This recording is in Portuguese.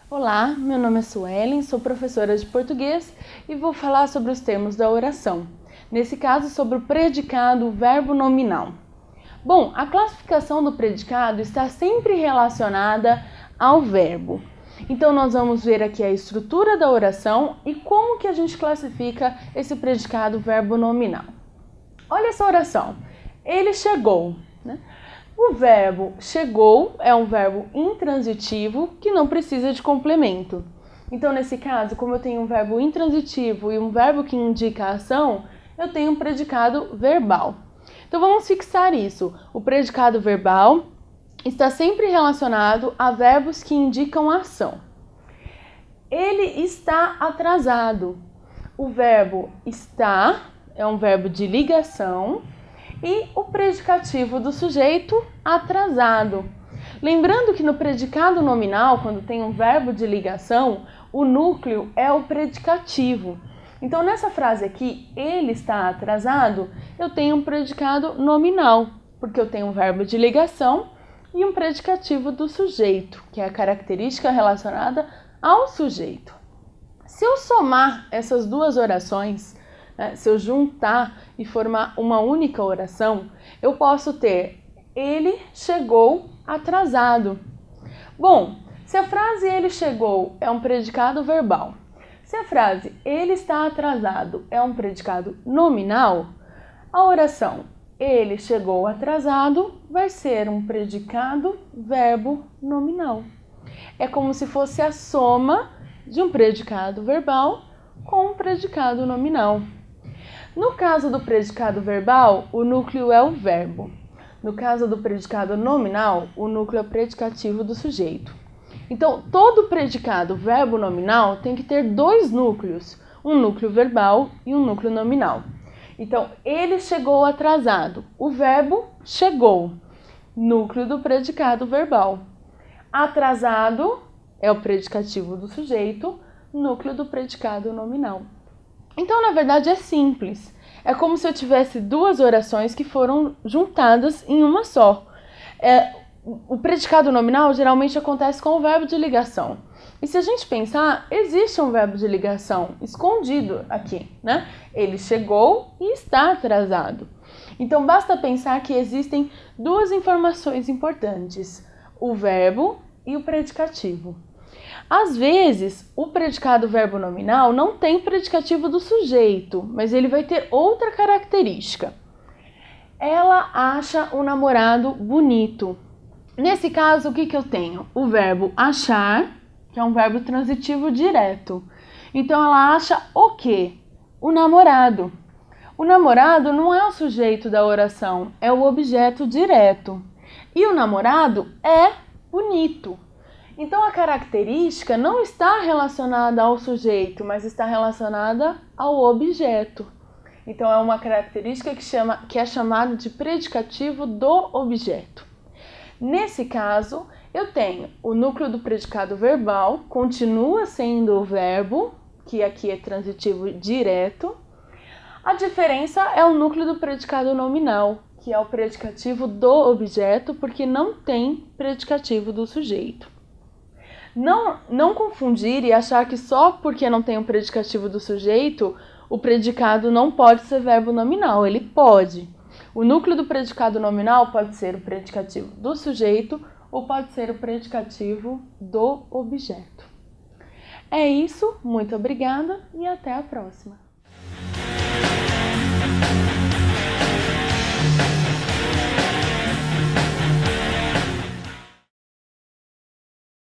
Olá, meu nome é Suelen, sou professora de português e vou falar sobre os termos da oração. Nesse caso, sobre o predicado, o verbo nominal. Bom, a classificação do predicado está sempre relacionada ao verbo. Então, nós vamos ver aqui a estrutura da oração e como que a gente classifica esse predicado verbo nominal. Olha essa oração. Ele chegou, né? O verbo chegou é um verbo intransitivo que não precisa de complemento. Então, nesse caso, como eu tenho um verbo intransitivo e um verbo que indica a ação, eu tenho um predicado verbal. Então, vamos fixar isso. O predicado verbal está sempre relacionado a verbos que indicam a ação. Ele está atrasado. O verbo está é um verbo de ligação. E o predicativo do sujeito, atrasado. Lembrando que no predicado nominal, quando tem um verbo de ligação, o núcleo é o predicativo. Então, nessa frase aqui, ele está atrasado, eu tenho um predicado nominal, porque eu tenho um verbo de ligação e um predicativo do sujeito, que é a característica relacionada ao sujeito. Se eu somar essas duas orações, se eu juntar e formar uma única oração, eu posso ter ele chegou atrasado. Bom, se a frase ele chegou é um predicado verbal, se a frase ele está atrasado é um predicado nominal, a oração ele chegou atrasado vai ser um predicado verbo nominal. É como se fosse a soma de um predicado verbal com um predicado nominal. No caso do predicado verbal, o núcleo é o verbo. No caso do predicado nominal, o núcleo é o predicativo do sujeito. Então, todo predicado verbo nominal tem que ter dois núcleos, um núcleo verbal e um núcleo nominal. Então, ele chegou atrasado. O verbo chegou, núcleo do predicado verbal. Atrasado é o predicativo do sujeito, núcleo do predicado nominal. Então, na verdade, é simples. É como se eu tivesse duas orações que foram juntadas em uma só. O predicado nominal geralmente acontece com o verbo de ligação. E se a gente pensar, existe um verbo de ligação escondido aqui, né? Ele chegou e está atrasado. Então, basta pensar que existem duas informações importantes: o verbo e o predicativo. Às vezes, o predicado verbo nominal não tem predicativo do sujeito, mas ele vai ter outra característica. Ela acha o namorado bonito. Nesse caso, o que eu tenho? O verbo achar, que é um verbo transitivo direto. Então, ela acha o quê? O namorado. O namorado não é o sujeito da oração, é o objeto direto. E o namorado é bonito. Então, a característica não está relacionada ao sujeito, mas está relacionada ao objeto. Então, é uma característica que é chamada de predicativo do objeto. Nesse caso, eu tenho o núcleo do predicado verbal, continua sendo o verbo, que aqui é transitivo direto. A diferença é o núcleo do predicado nominal, que é o predicativo do objeto, porque não tem predicativo do sujeito. Não confundir e achar que só porque não tem um predicativo do sujeito, o predicado não pode ser verbo nominal. Ele pode. O núcleo do predicado nominal pode ser o predicativo do sujeito ou pode ser o predicativo do objeto. É isso, muito obrigada e até a próxima.